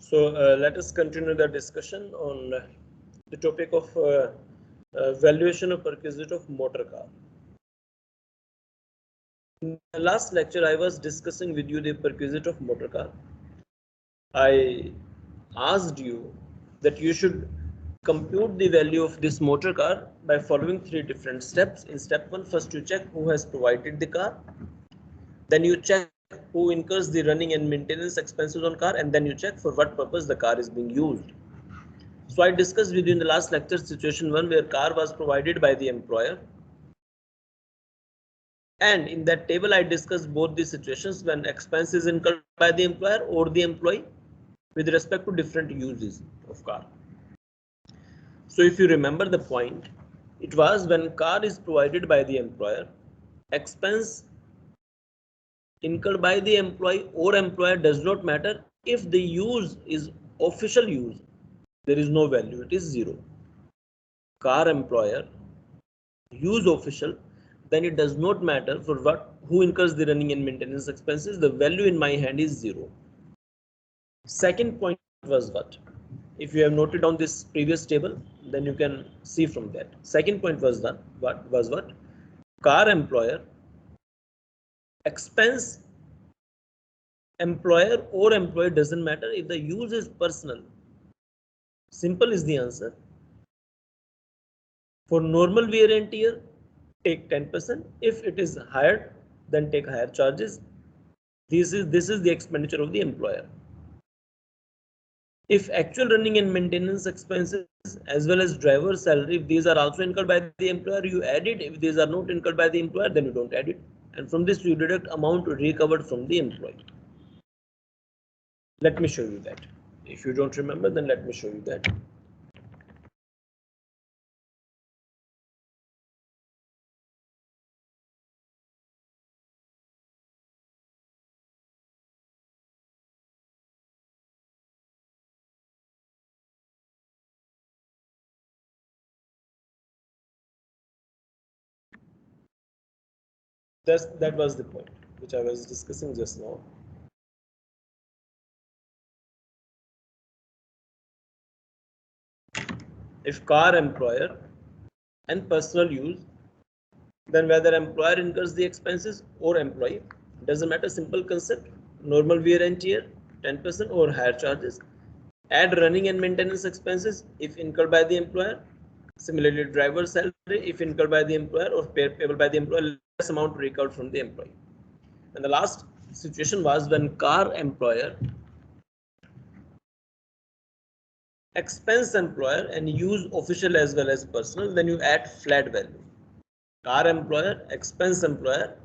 So let us continue the discussion on the topic of valuation of perquisite of motor car. In the last lecture, I was discussing with you the perquisite of motor car. I asked you that you should compute the value of this motor car by following three different steps. In step one, first you check who has provided the car. Then you check who incurs the running and maintenance expenses on car, and then you check for what purpose the car is being used. So I discussed with you in the last lecture situation one where car was provided by the employer. And in that table, I discussed both the situations when expense is incurred by the employer or the employee with respect to different uses of car. So if you remember the point, it was when car is provided by the employer, expense incurred by the employee or employer does not matter. If the use is official use, there is no value, it is zero. Car employer use official, then it does not matter for what who incurs the running and maintenance expenses, the value in my hand is zero. Second point was what? If you have noted down this previous table, then you can see from that. Second point was that what? Car employer expense employer or employee doesn't matter if the use is personal. Simple is the answer. For normal wear and tear, take 10%. If it is higher, then take higher charges. This is the expenditure of the employer. If actual running and maintenance expenses as well as driver salary, if these are also incurred by the employer, you add it. If these are not incurred by the employer, then you don't add it. And from this you deduct amount recovered from the employee. Let me show you that. If you don't remember, then let me show you that. That was the point which I was discussing just now. If car employer and personal use, then whether employer incurs the expenses or employee, doesn't matter, simple concept. Normal wear and tear 10% or higher charges. Add running and maintenance expenses if incurred by the employer. Similarly, driver salary if incurred by the employer or payable by the employer, less amount recovered from the employee. And the last situation was when car employer expense employer and use official as well as personal, then you add flat value. Car employer, expense employer,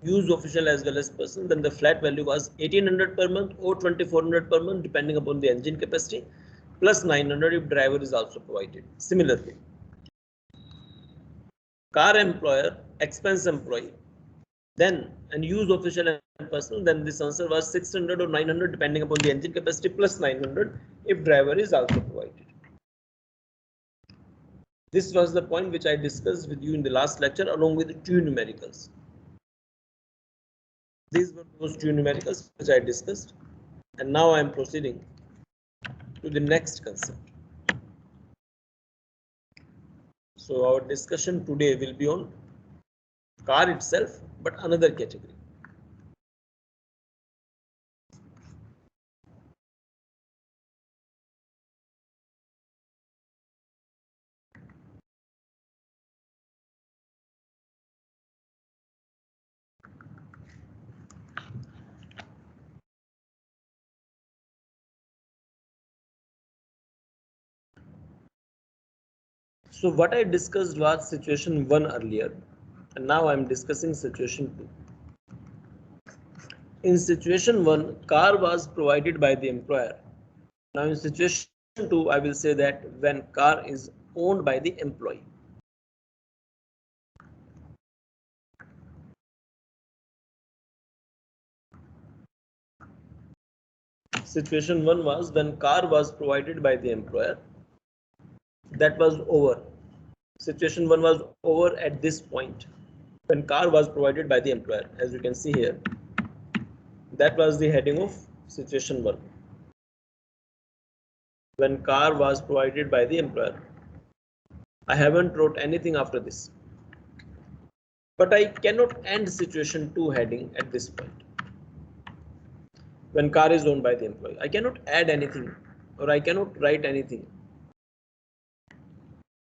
use official as well as personal, then the flat value was 1800 per month or 2400 per month depending upon the engine capacity, plus 900 if driver is also provided. Similarly, car employer, expense employee, then and use official and personal, then this answer was 600 or 900 depending upon the engine capacity, plus 900 if driver is also provided. This was the point which I discussed with you in the last lecture along with two numericals. These were those two numericals which I discussed, and now I am proceeding to the next concept. So our discussion today will be on car itself, but another category. So what I discussed was situation 1 earlier, and now I am discussing situation 2. In situation 1, car was provided by the employer. Now in situation 2, I will say that when car is owned by the employee. Situation 1 was when car was provided by the employer. That was over. Situation 1 was over at this point when car was provided by the employer. As you can see here, that was the heading of situation 1. when car was provided by the employer. I haven't wrote anything after this. But I cannot end situation 2 heading at this point. When car is owned by the employee, I cannot add anything or I cannot write anything.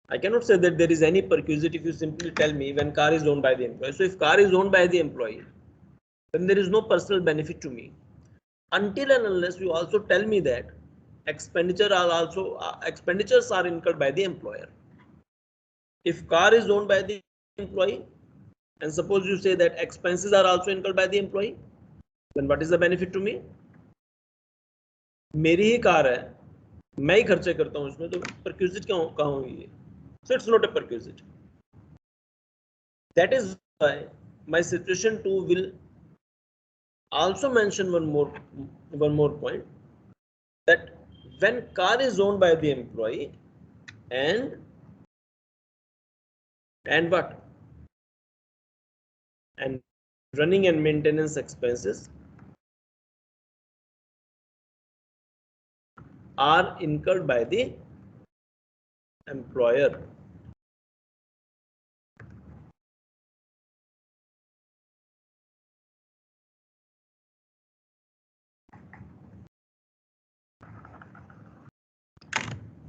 I cannot say that there is any perquisite if you simply tell me when car is owned by the employee. So if car is owned by the employee, then there is no personal benefit to me until and unless you also tell me that expenditures are incurred by the employer. If car is owned by the employee and suppose you say that expenses are also incurred by the employee, then what is the benefit to me? मेरी ही car है, मैं ही खर्चे करता हूं इसमें, तो perquisite कहाँ हुई है? So it's not a perquisite. That is why my situation 2 will also mention one more point, that when car is owned by the employee and what? And running and maintenance expenses are incurred by the employer.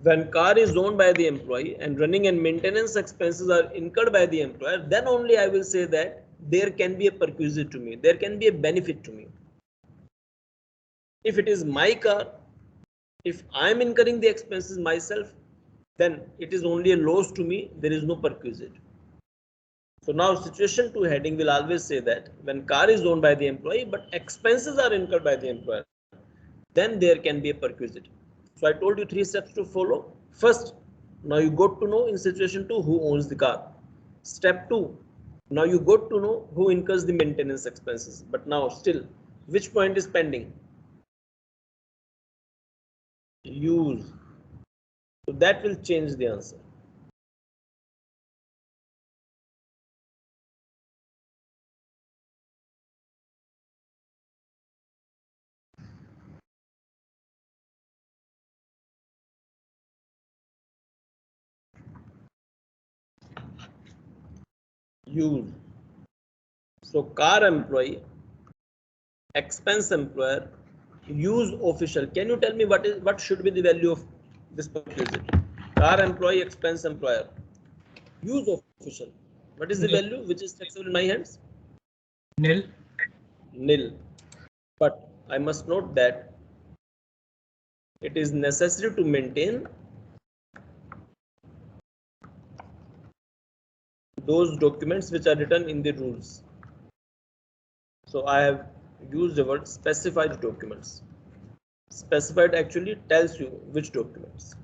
When car is owned by the employee and running and maintenance expenses are incurred by the employer, then only I will say that there can be a perquisite to me, there can be a benefit to me. If it is my car, if I am incurring the expenses myself, then it is only a loss to me, there is no perquisite. So now situation 2 heading will always say that when car is owned by the employee but expenses are incurred by the employer, then there can be a perquisite. So I told you 3 steps to follow. First, now you got to know in situation 2 who owns the car. Step 2, now you got to know who incurs the maintenance expenses. But now still, which point is pending? Use. So that will change the answer. Use. So car employee, expense employer, use official. Can you tell me what should be the value of this perquisite? Car employee, expense employer, use official. What is the value which is taxable in my hands? Nil. Nil. But I must note that it is necessary to maintain those documents which are written in the rules. So I have used the word specified documents. Specified actually tells you which documents.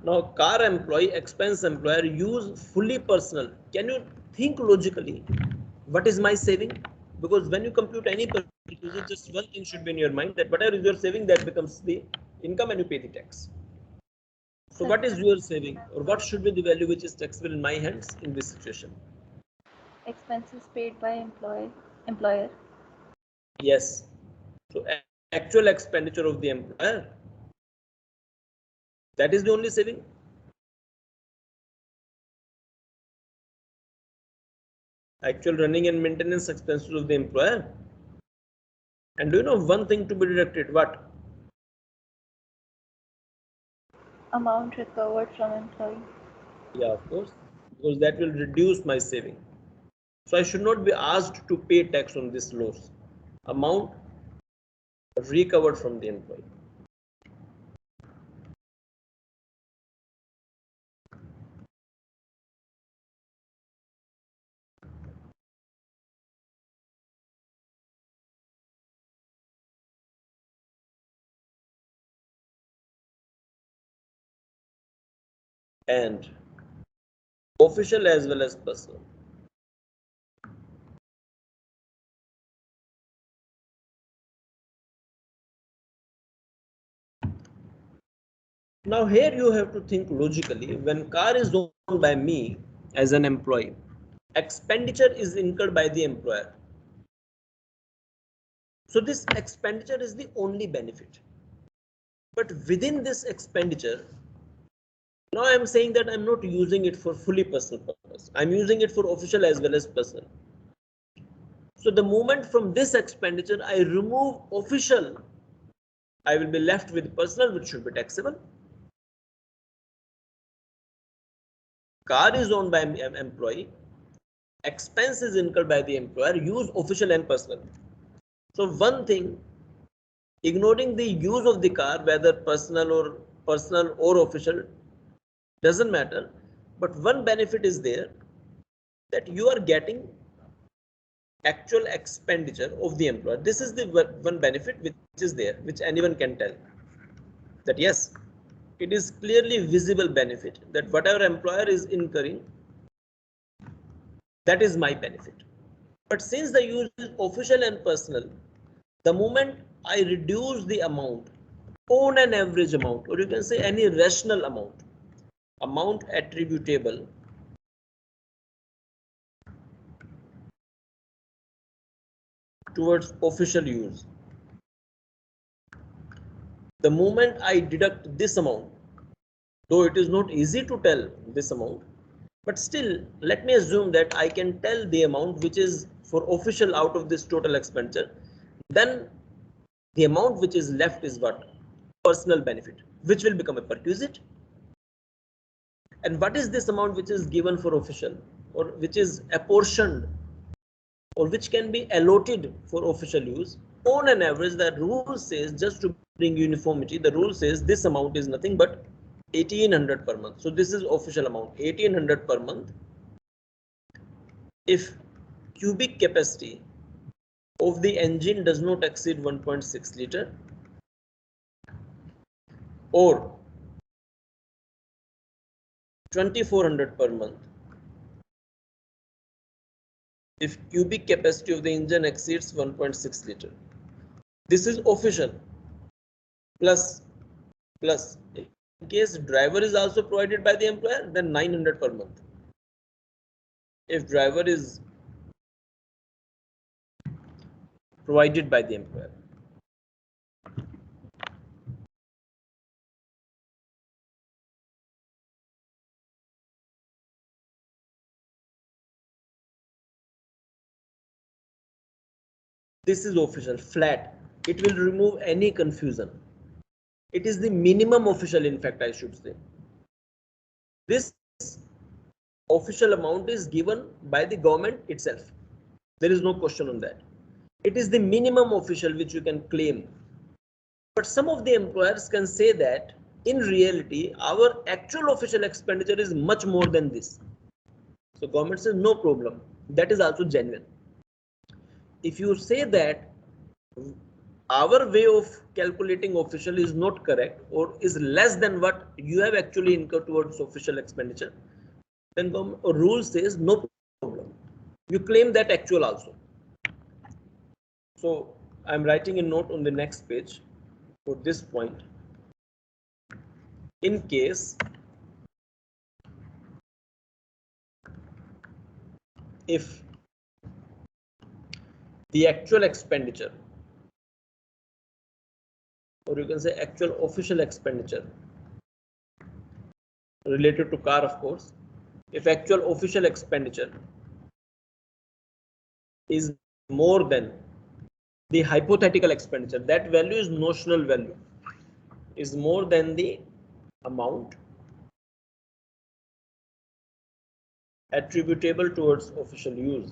Now car employee, expense employer, use fully personal. Can you think logically? What is my saving? Because when you compute any perquisite, just one thing should be in your mind, that whatever is your saving, that becomes the income and you pay the tax. So what is your saving, or what should be the value which is taxable in my hands in this situation? Expenses paid by employer. Yes. So actual expenditure of the employer, that is the only saving. Actual running and maintenance expenses of the employer. And do you know one thing to be deducted? What? Amount recovered from employee. Yeah, of course, because that will reduce my saving. So I should not be asked to pay tax on this loss. Amount recovered from the employee. And official as well as personal. Now here you have to think logically. When car is owned by me as an employee, expenditure is incurred by the employer. So this expenditure is the only benefit. But within this expenditure, now I'm saying that I'm not using it for fully personal purpose. I'm using it for official as well as personal. So the moment from this expenditure I remove official, I will be left with personal, which should be taxable. Car is owned by employee. Expense is incurred by the employer. Use official and personal. So one thing, ignoring the use of the car, whether personal or official, doesn't matter. But one benefit is there, that you are getting actual expenditure of the employer. This is the one benefit which is there, which anyone can tell, that yes, it is clearly visible benefit, that whatever employer is incurring, that is my benefit. But since the use is official and personal, the moment I reduce the amount on an average amount, or you can say any rational amount attributable towards official use, the moment I deduct this amount, though it is not easy to tell this amount, but still let me assume that I can tell the amount which is for official out of this total expenditure, then the amount which is left is what? Personal benefit, which will become a perquisite. And what is this amount which is given for official, or which is apportioned, or which can be allotted for official use? On an average, the rule says, just to bring uniformity, the rule says this amount is nothing but 1800 per month. So this is official amount, 1800 per month. If cubic capacity of the engine does not exceed 1.6 liter, or 2400 per month if cubic capacity of the engine exceeds 1.6 liter. This is official. Plus in case driver is also provided by the employer, then 900 per month. If driver is provided by the employer. This is official, flat. It will remove any confusion. It is the minimum official, in fact, I should say. This official amount is given by the government itself. There is no question on that. It is the minimum official which you can claim. But some of the employers can say that in reality, our actual official expenditure is much more than this. So government says no problem. That is also genuine. If you say that our way of calculating official is not correct, or is less than what you have actually incurred towards official expenditure, then rule says no problem. You claim that actual also. So I'm writing a note on the next page for this point. In case if the actual expenditure, or you can say actual official expenditure related to car, of course, if actual official expenditure is more than the hypothetical expenditure, that value is notional value, is more than the amount attributable towards official use.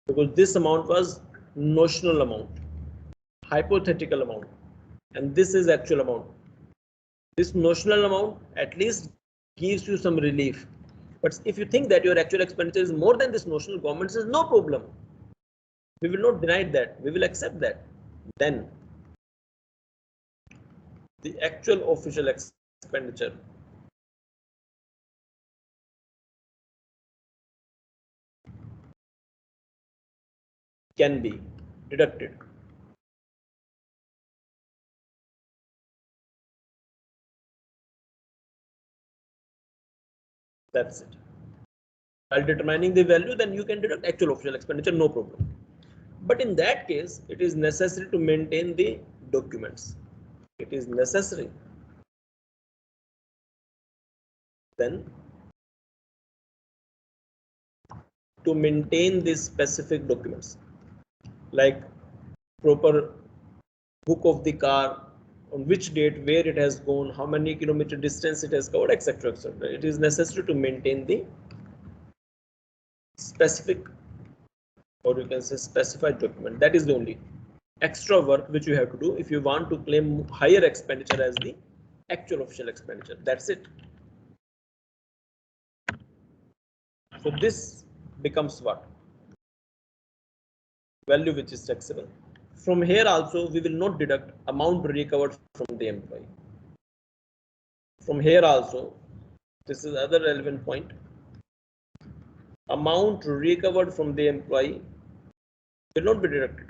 Because this amount was notional amount, hypothetical amount, and this is actual amount. This notional amount at least gives you some relief. But if you think that your actual expenditure is more than this notional, government says no problem. We will not deny that. We will accept that. Then the actual official expenditure can be deducted That's it. While determining the value, then you can deduct actual official expenditure, no problem. But in that case, it is necessary to maintain the documents. It is necessary then to maintain these specific documents, like proper book of the car, on which date, where it has gone, how many kilometer distance it has covered, etc., etc. It is necessary to maintain the specific, or you can say specified document. That is the only extra work which you have to do if you want to claim higher expenditure as the actual official expenditure. That's it. So this becomes what? Value which is taxable. From here also we will not deduct amount recovered from the employee. From here also, this is other relevant point. Amount recovered from the employee will not be deducted.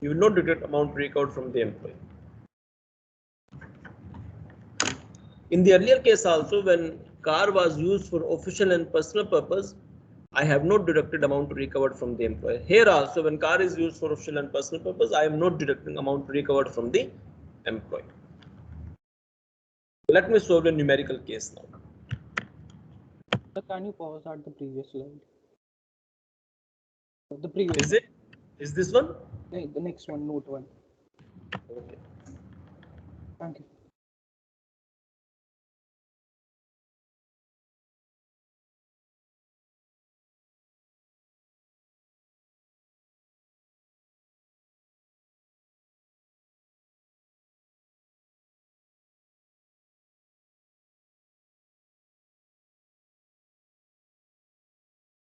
You will not deduct amount recovered from the employee. In the earlier case also, when car was used for official and personal purpose, I have not deducted amount recovered from the employer. Here also, when car is used for official and personal purpose, I am not deducting amount recovered from the employee. Let me solve a numerical case now. Sir, can you pause at the previous slide? The previous. Is it? Is this one? No, the next one, note 1. Okay. Thank you.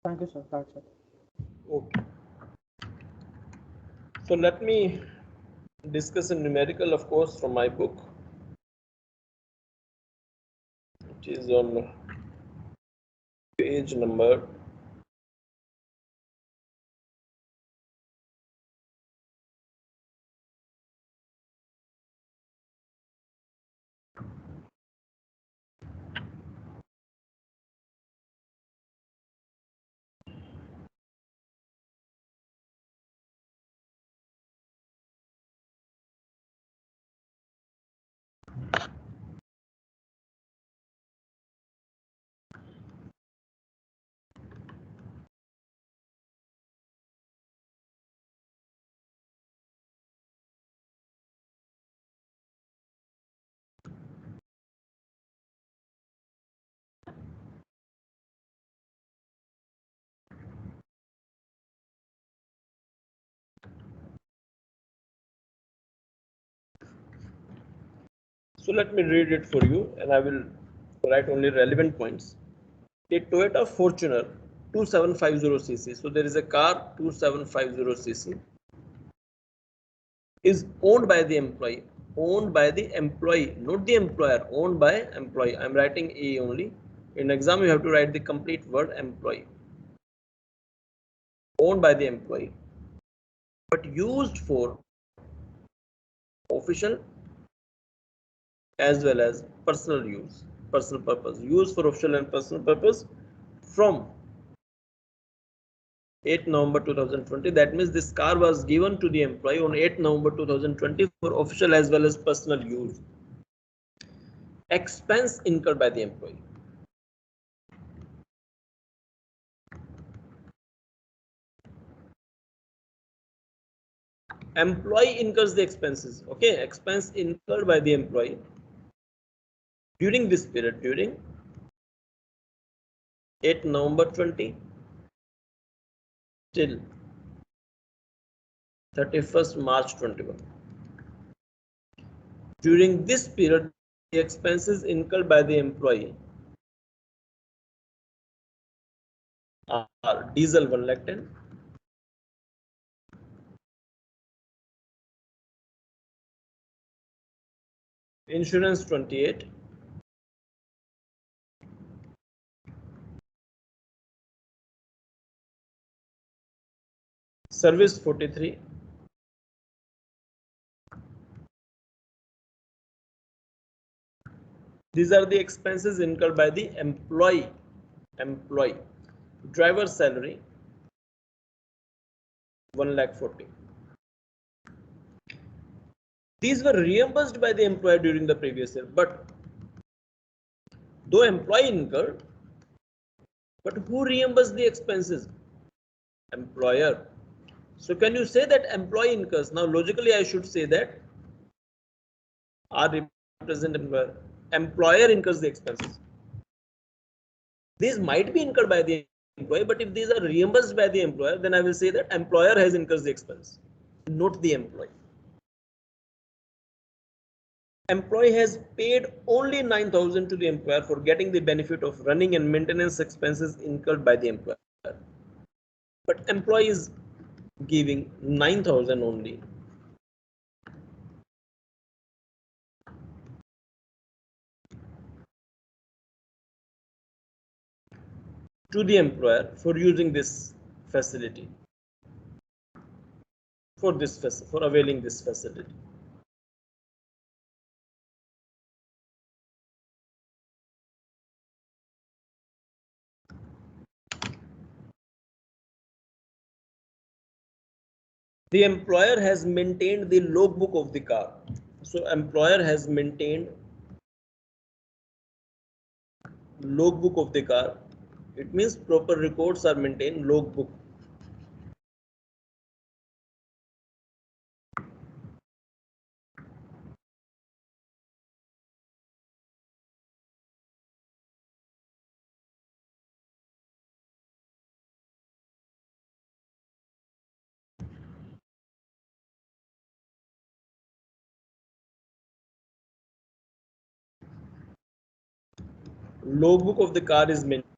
Thank you, sir. That's it. Okay. So let me discuss a numerical, of course, from my book, which is on page number 2. So let me read it for you, and I will write only relevant points. A Toyota Fortuner 2750cc. So there is a car 2750cc is owned by the employee. Owned by the employee, not the employer. Owned by employee. I'm writing A only. In exam, you have to write the complete word employee. Owned by the employee, but used for official as well as personal use, personal purpose. Used for official and personal purpose from 8 November 2020. That means this car was given to the employee on 8 November 2020 for official as well as personal use. Expense incurred by the employee. Employee incurs the expenses. Okay, expense incurred by the employee during this period, during 8 November 20 till 31st March 21. During this period, the expenses incurred by the employee are diesel 1,10,000, insurance 28, Service 43. These are the expenses incurred by the employee. Driver salary 1,40,000. These were reimbursed by the employer during the previous year, but though employee incurred, but who reimbursed the expenses? Employer. So can you say that employee incurs? Now logically I should say that R represent employer. Employer incurs the expenses. These might be incurred by the employee, but if these are reimbursed by the employer, then I will say that employer has incurred the expense, not the employee. Employee has paid only 9,000 to the employer for getting the benefit of running and maintenance expenses incurred by the employer. But employee is giving 9,000 only. To the employer for using this facility, for availing this facility. The employer has maintained the logbook of the car. So employer has maintained logbook of the car. It means proper records are maintained, logbook. Logbook of the car is maintained.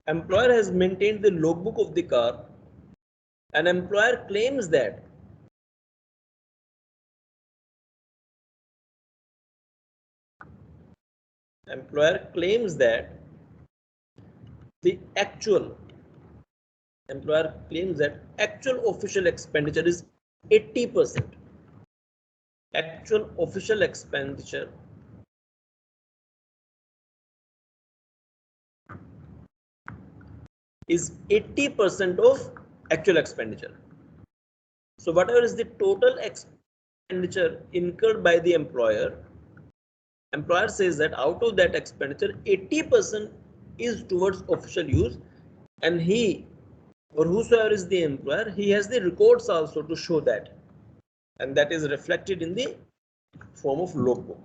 Employer has maintained the logbook of the car. An employer claims that the actual official expenditure is 80%. Actual official expenditure is 80% of actual expenditure. So whatever is the total expenditure incurred by the employer says that out of that expenditure 80% is towards official use, and he or whosoever is the employer, he has the records also to show that, and that is reflected in the form of logbook.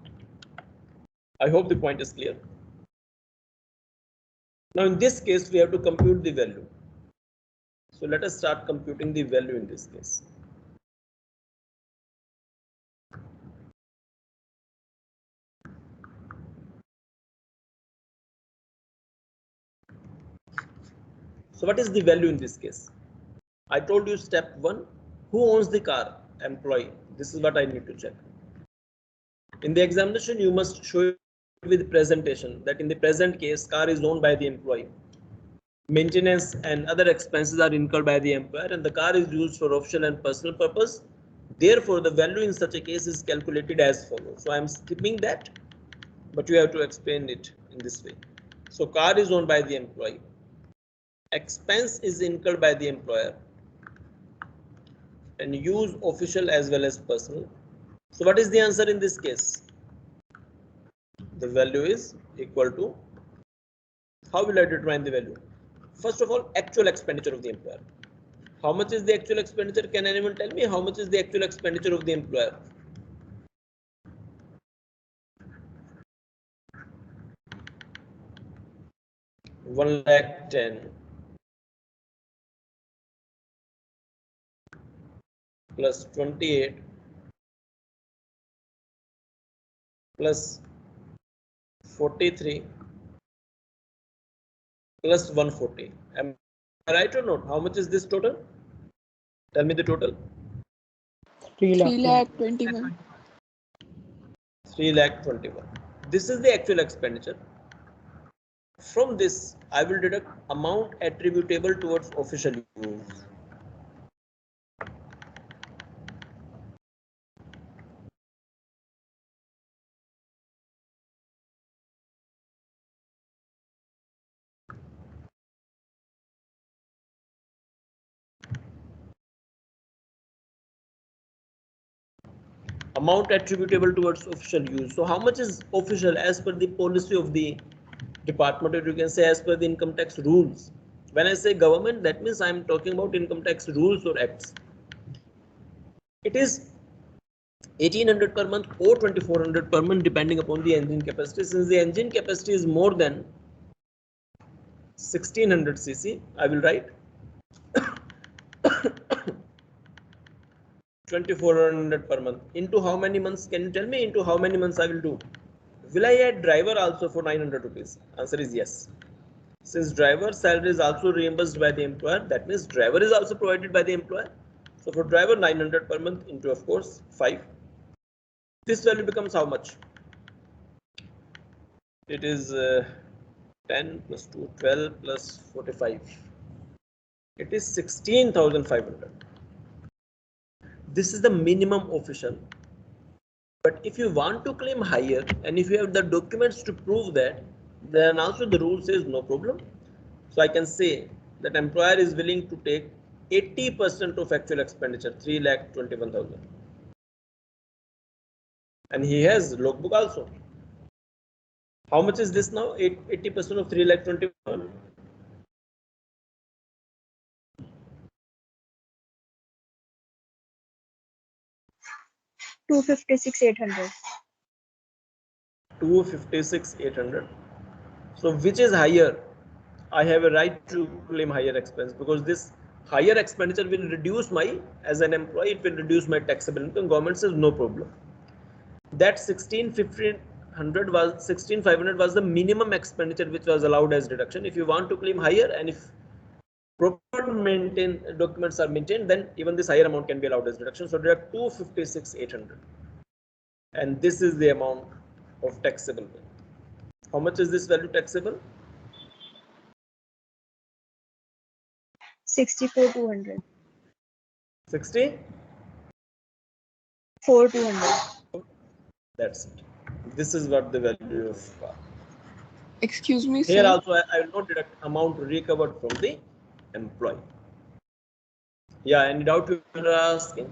I hope the point is clear. Now in this case we have to compute the value. So let us start computing the value in this case. So what is the value in this case? I told you step 1, who owns the car? Employee. This is what I need to check. In the examination you must show it with presentation that in the present case car is owned by the employee. Maintenance and other expenses are incurred by the employer and the car is used for official and personal purpose. Therefore, the value in such a case is calculated as follows. So I am skipping that, but you have to explain it in this way. So car is owned by the employee. Expense is incurred by the employer and use official as well as personal. So what is the answer in this case? The value is equal to, how will I determine the value? First of all, actual expenditure of the employer. How much is the actual expenditure? Can anyone tell me how much is the actual expenditure of the employer? One lakh 10 plus 28 plus 43 plus 140. Am I right or not? How much is this total? Tell me the total. 3 3 lakh. lakh 21. 3 lakh 21. This is the actual expenditure. From this, I will deduct amount attributable towards official use. Amount attributable towards official use. So how much is official as per the policy of the department, or you can say as per the income tax rules. When I say government, that means I am talking about income tax rules or acts. It is 1800 per month or 2400 per month depending upon the engine capacity. Since the engine capacity is more than 1600 cc, I will write 2400 per month. Into how many months? Can you tell me into how many months I will do? Will I add driver also for 900 rupees? Answer is yes. Since driver salary is also reimbursed by the employer, that means driver is also provided by the employer. So for driver 900 per month into, of course, 5. This value becomes how much? It is 10 plus 2, 12 plus 45. It is 16,500. This is the minimum official. But if you want to claim higher and if you have the documents to prove that, then also the rule says no problem. So I can say that employer is willing to take 80% of actual expenditure, 3,21,000. And he has logbook also. How much is this now? 80% of 3,21,000. 256,800. 256,800. So which is higher? I have a right to claim higher expense because this higher expenditure will reduce my, as an employee, it will reduce my taxable income. Government says no problem. That 16,500 was the minimum expenditure which was allowed as deduction. If you want to claim higher and if proper documents are maintained, then even this higher amount can be allowed as deduction. So deduct 256,800, and this is the amount of taxable. How much is this value taxable? 64,200. 60. 4,200. That's it. This is what the value of car. Excuse me, Here sir. also I will not deduct amount recovered from the employee. Yeah, any doubt you are asking?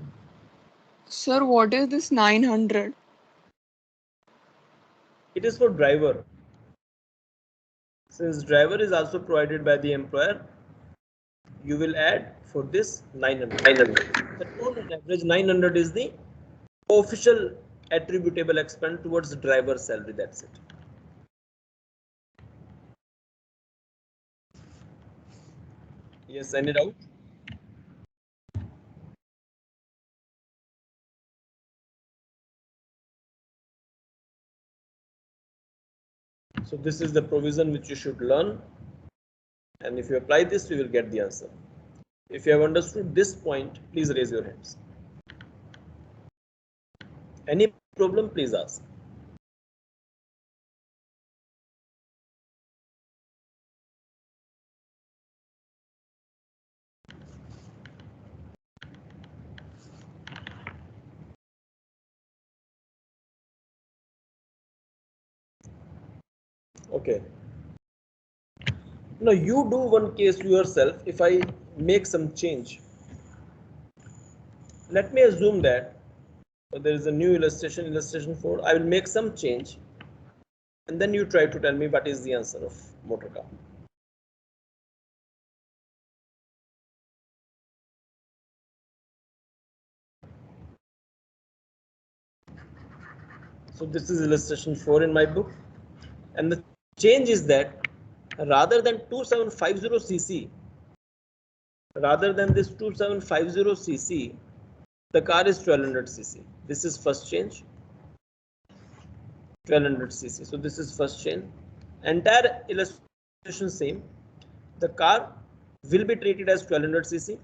Sir, what is this 900? It is for driver. Since driver is also provided by the employer, you will add for this 900. The total average 900 is the official attributable expense towards driver salary. That's it. Yes, any doubt? So this is the provision which you should learn, and if you apply this, you will get the answer. If you have understood this point, please raise your hands. Any problem, please ask. Okay. Now you do one case yourself. If I make some change, let me assume that there is a new illustration 4. I will make some change and then you try to tell me what is the answer of motor car. So this is illustration 4 in my book, and the change is that rather than 2750 cc, rather than this 2750 cc, the car is 1200 cc. This is first change. 1200 cc. So this is first change. Entire illustration same. The car will be treated as 1200 cc,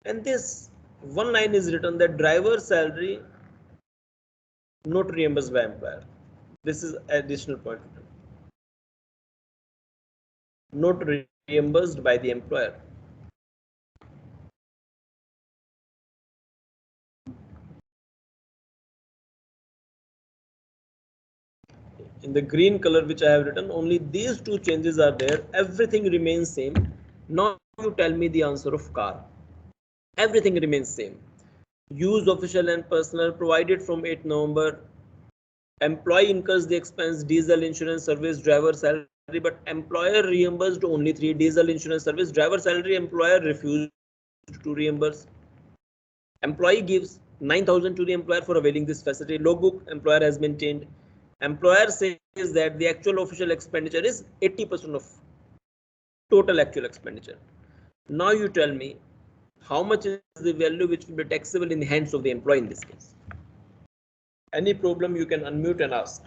and this one line is written that driver salary not reimbursed by employer. This is additional point. Not reimbursed by the employer. In the green color which I have written, only these two changes are there. Everything remains same. Now you tell me the answer of car. Everything remains same. Use official and personal provided from 8 November. Employee incurs the expense, diesel insurance service, driver salary, but employer reimbursed only 3, diesel insurance service, driver salary, employer refused to reimburse. Employee gives 9,000 to the employer for availing this facility. Logbook employer has maintained. Employer says that the actual official expenditure is 80% of total actual expenditure. Now you tell me how much is the value which will be taxable in the hands of the employee in this case. Any problem you can unmute and ask.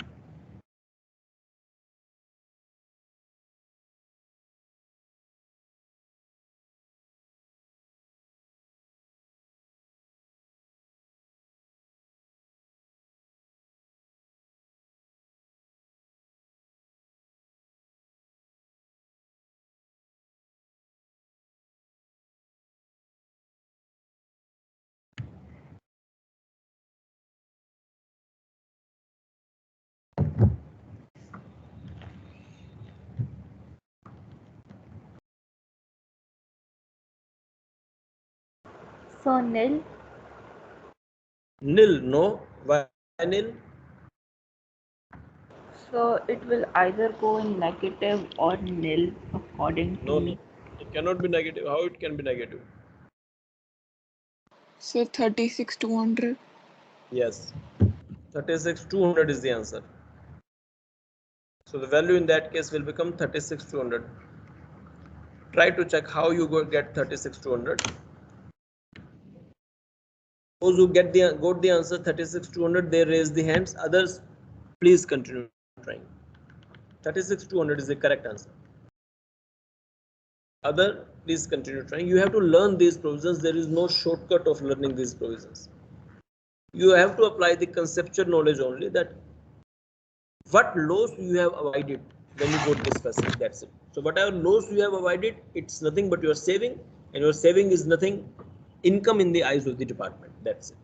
So nil. Nil, no. Why nil? So it will either go in negative or nil according to No, me. it cannot be negative. How it can be negative? Sir, 36,200. Yes, 36,200 is the answer. So the value in that case will become 36,200. Try to check how you go get 36,200. Those who got the answer 36,200, they raise the hands. Others, please continue trying. 36,200 is the correct answer. Other, please continue trying. You have to learn these provisions. There is no shortcut of learning these provisions. You have to apply the conceptual knowledge only, that what loss you have avoided when you got this facility. That's it. So whatever loss you have avoided, it's nothing but your saving, and your saving is nothing income in the eyes of the department. That's it.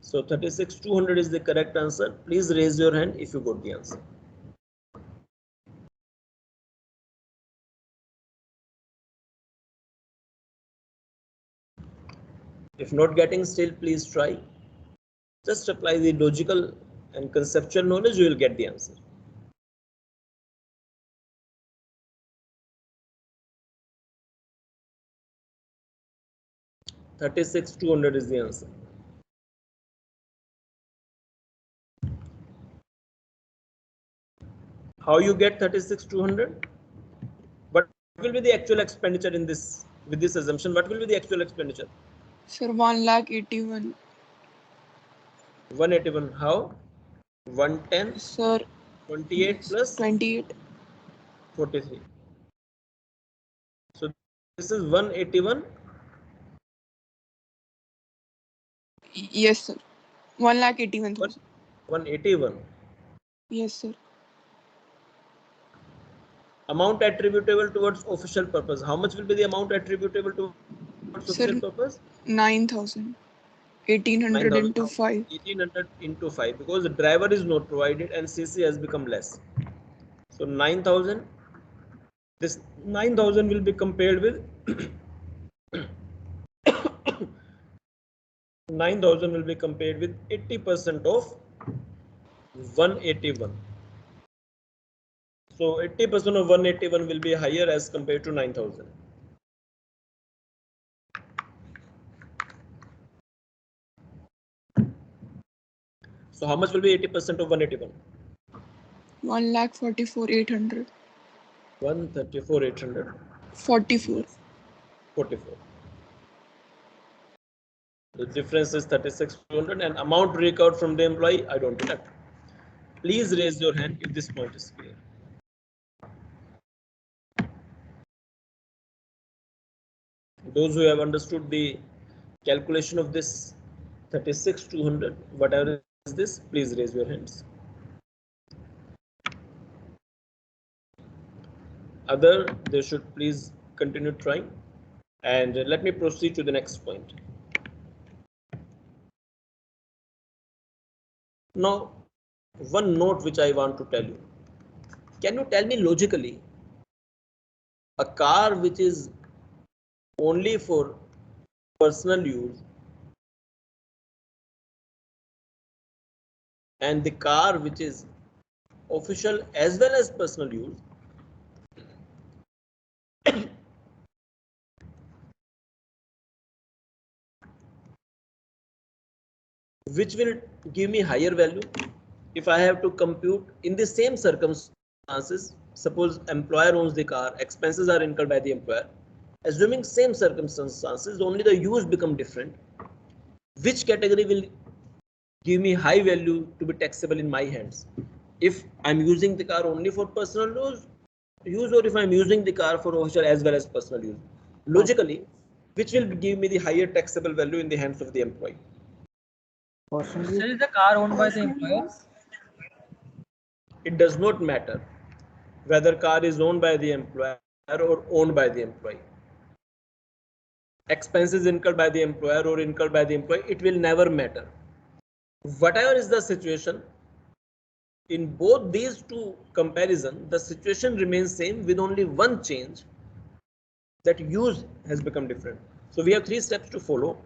So 36,200 is the correct answer. Please raise your hand if you got the answer. If not getting, still please try. Just apply the logical and conceptual knowledge, you will get the answer. $36,200 is the answer. How you get 36,200? What will be the actual expenditure in this? With this assumption, what will be the actual expenditure? Sir, 1,81,000. 181. How? 110. Sir, 28 yes, plus 28. 43. So this is 181. Yes, sir. 1,81,000. 181. Yes, sir. Amount attributable towards official purpose. How much will be the amount attributable towards Sir, official purpose? 9,000. 1,800 9,000. into 5. 1,800 into 5, because the driver is not provided and CC has become less. So 9,000. This 9,000 will be compared with 9,000 will be compared with 80% of 181. So 80% of 181 will be higher as compared to 9,000. So how much will be 80% of 181? 1,44,800. 134,800. 44. 44. The difference is 36,200 and amount recovered from the employee, I don't detect. Please raise your hand if this point is clear. Those who have understood the calculation of this 36,200, whatever is this, please raise your hands. Other, they should please continue trying. And let me proceed to the next point. Now, one note which I want to tell you. Can you tell me logically a car which is only for personal use and the car which is official as well as personal use, which will give me higher value if I have to compute in the same circumstances? Suppose employer owns the car, expenses are incurred by the employer. Assuming same circumstances, only the use become different. Which category will give me high value to be taxable in my hands? If I'm using the car only for personal use or if I'm using the car for official as well as personal use? Logically, which will give me the higher taxable value in the hands of the employee? Personally, Sir, is the car owned by the employer? It does not matter whether car is owned by the employer or owned by the employee. Expenses incurred by the employer or incurred by the employee, it will never matter. Whatever is the situation, in both these two comparison, the situation remains same with only one change, that use has become different. So we have 3 steps to follow.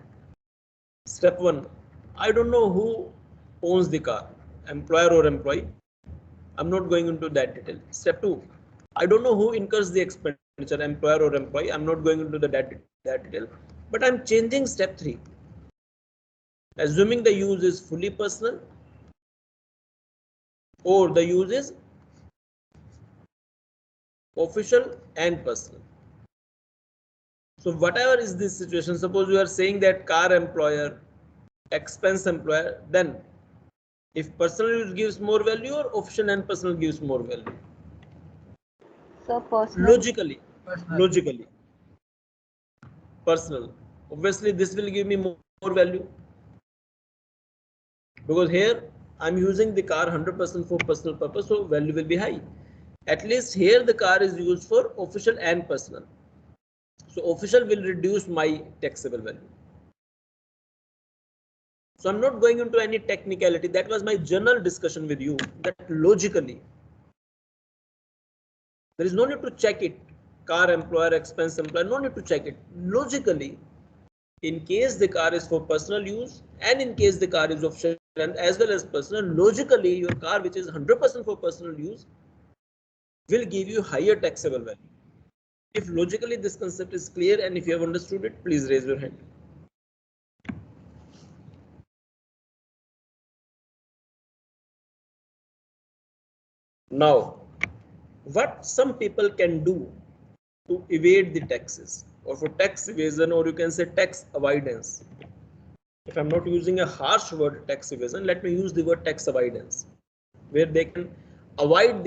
Step 1, I don't know who owns the car, employer or employee. I'm not going into that detail. Step 2, I don't know who incurs the expenditure, employer or employee. I'm not going into that detail. But I'm changing step 3. Assuming the use is fully personal or the use is official and personal. So whatever is this situation, suppose you are saying that car employer, expense employer, then if personal use gives more value or official and personal gives more value? So personal. Logically, personal. Obviously, this will give me more value because here I'm using the car 100% for personal purpose, so value will be high. At least here the car is used for official and personal. So official will reduce my taxable value. So I'm not going into any technicality. That was my general discussion with you, that logically there is no need to check it. Car employer, expense employer, no need to check it. Logically, in case the car is for personal use and in case the car is official and as well as personal, logically your car which is 100% for personal use will give you higher taxable value. If logically this concept is clear and if you have understood it, please raise your hand. Now, what some people can do to evade the taxes or for tax evasion, or you can say tax avoidance. If I'm not using a harsh word tax evasion, let me use the word tax avoidance, where they can avoid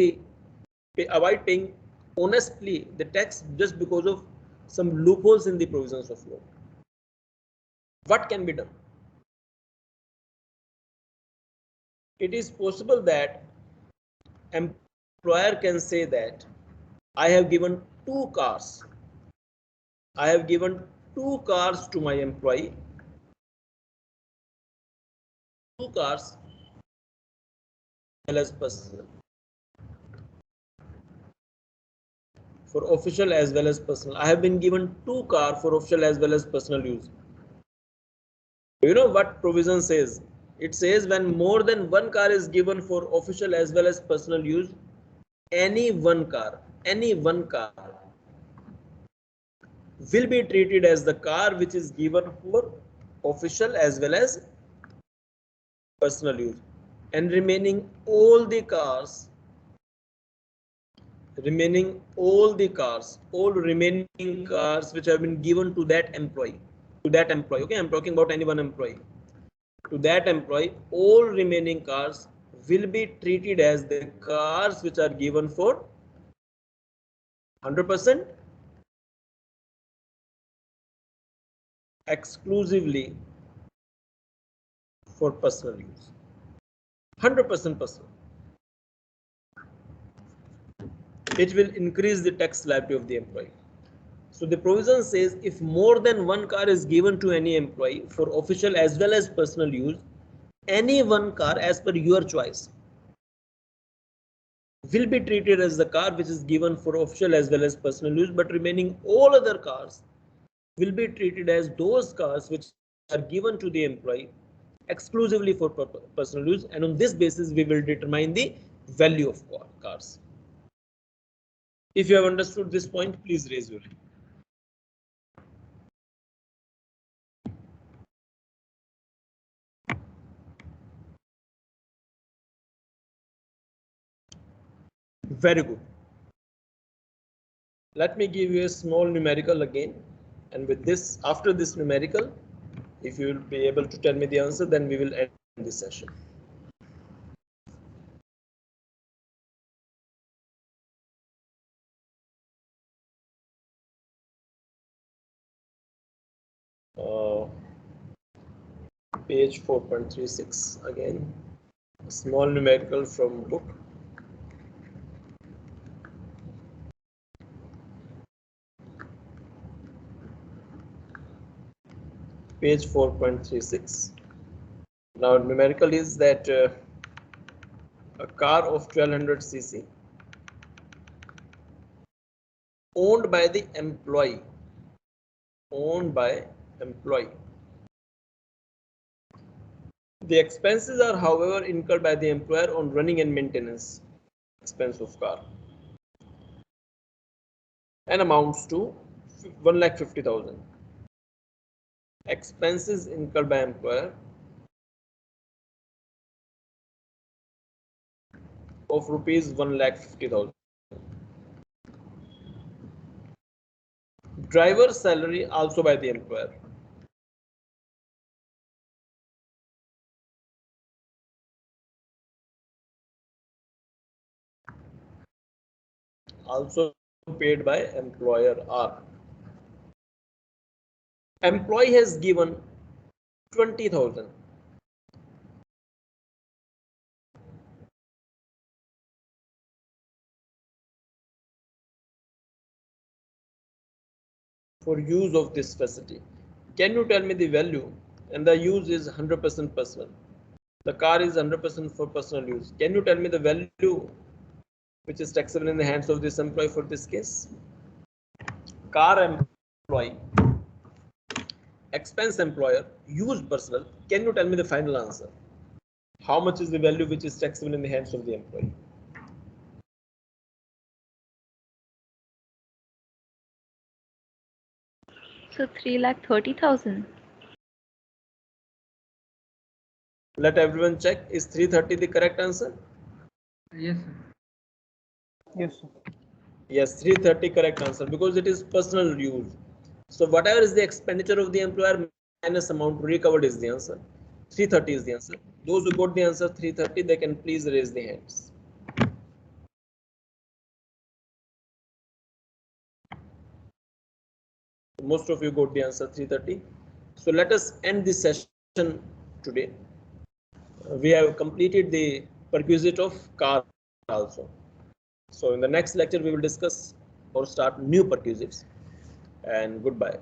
paying honestly the tax just because of some loopholes in the provisions of law. What can be done? It is possible that employer can say that I have given 2 cars. I have given 2 cars to my employee. 2 cars as personal. For official as well as personal. I have been given 2 cars for official as well as personal use. You know what provision says? It says when more than one car is given for official as well as personal use, any one car will be treated as the car which is given for official as well as personal use, and remaining all the cars which have been given to that employee, okay, I'm talking about any one employee, to that employee, all remaining cars will be treated as the cars which are given for 100% exclusively for personal use. 100% personal. It will increase the tax liability of the employee. So the provision says if more than one car is given to any employee for official as well as personal use, any one car as per your choice will be treated as the car which is given for official as well as personal use, but remaining all other cars will be treated as those cars which are given to the employee exclusively for personal use, and on this basis we will determine the value of cars. If you have understood this point, please raise your hand. Very good. Let me give you a small numerical again, and with this, after this numerical, if you will be able to tell me the answer, then we will end this session. Page 4.36 again, a small numerical from book. Page 4.36. Now numerical is that a car of 1200 cc owned by the employee, the expenses are however incurred by the employer on running and maintenance expense of car, and amounts to 1,50,000. Expenses incurred by employer of rupees 1,50,000. Driver's salary also by the employer. Also paid by employer R. Employee has given 20,000. For use of this facility. Can you tell me the value? And the use is 100% personal. The car is 100% for personal use. Can you tell me the value which is taxable in the hands of this employee for this case? Car employee, expense employer, use personal. Can you tell me the final answer? How much is the value which is taxable in the hands of the employee? So 3,30,000. Let everyone check. Is 330 the correct answer? Yes, sir. Yes, sir. Yes, 330 correct answer, because it is personal use. So whatever is the expenditure of the employer minus amount recovered is the answer. 330 is the answer. Those who got the answer 330, they can please raise the hands. Most of you got the answer 330. So let us end this session today. We have completed the perquisite of car also. So in the next lecture we will discuss or start new perquisites, and goodbye.